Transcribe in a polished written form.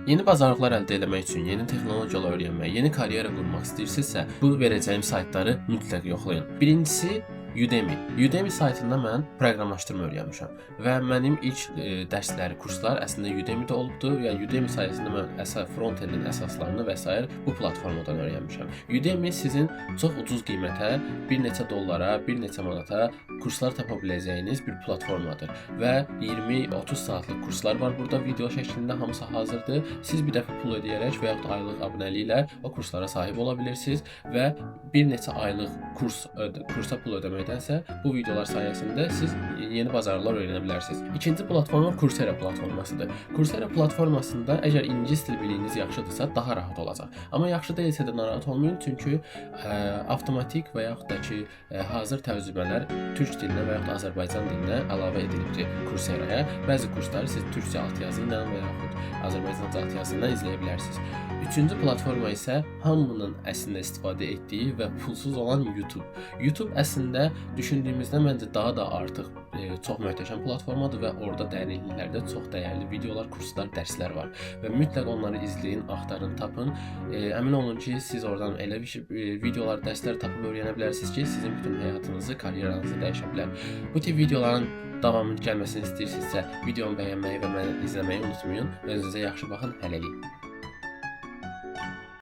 Yeni bazarlıqlar əldə etmək üçün, yeni texnologiyalar öyrənmək, yeni karyera qurmaq istəyirsinizsə, bu verəcəyim saytları mütləq yoxlayın. Birincisi Udemy. Udemy saytında mən proqramlaşdırma öyrənmişəm və mənim ilk dərsləri, kurslar əslində Udemy-də olubdu və Udemy sayəsində mən front-endin əsaslarını və s. bu platformadan öyrənmişəm. Udemy sizin çox ucuz qiymətə, bir neçə dollara, bir neçə manata kurslar tapa biləcəyiniz bir platformadır və 20-30 saatlıq kurslar var burada video şəklində, hamısı hazırdır. Siz bir dəfə pul ödəyərək və yaxud aylıq abunəliklə o kurslara sahib ola bilirsiniz və bir neçə aylıq kursa pul ödəməkdənsə bu videolar sayəsində siz yeni bazarlar öyrənə bilərsiniz. İkinci platforma Coursera platformasıdır. Coursera platformasında əgər ingilis dil biliyiniz yaxşıdırsa daha rahat olacaq. Amma yaxşı deyilsə də narahat olmayın, çünki avtomatik və yaxud da ki hazır tərcümələr türk dilinə və yaxud Azərbaycan dilinə əlavə edilibdir Courseraya. Bəzi kursları siz türkcə altyazı ilə və yaxud Azərbaycanca altyazı ilə izləyə bilərsiniz. Üçüncü platforma isə hamının əslində istifadə etdiyi və pulsuz olan YouTube. YouTube əslində düşündüyümüzdən məncə daha da artıq çox möhtəşəm platformadır və orada dərinliklərdə çox dəyərli videolar, kurslar, dərslər var və mütləq onları izləyin, axtarın, tapın. Əmin olun ki, siz oradan elə videolar, dərslər tapıb öyrənə bilərsiniz ki, sizin bütün həyatınızı, karyeranızı dəyişə bilər. Bu tip videoların davamının gəlməsini istəyirsinizsə, videomu bəyənməyi və məni izləməyi unutmayın. Özünüzə yaxşı baxın, hələlik.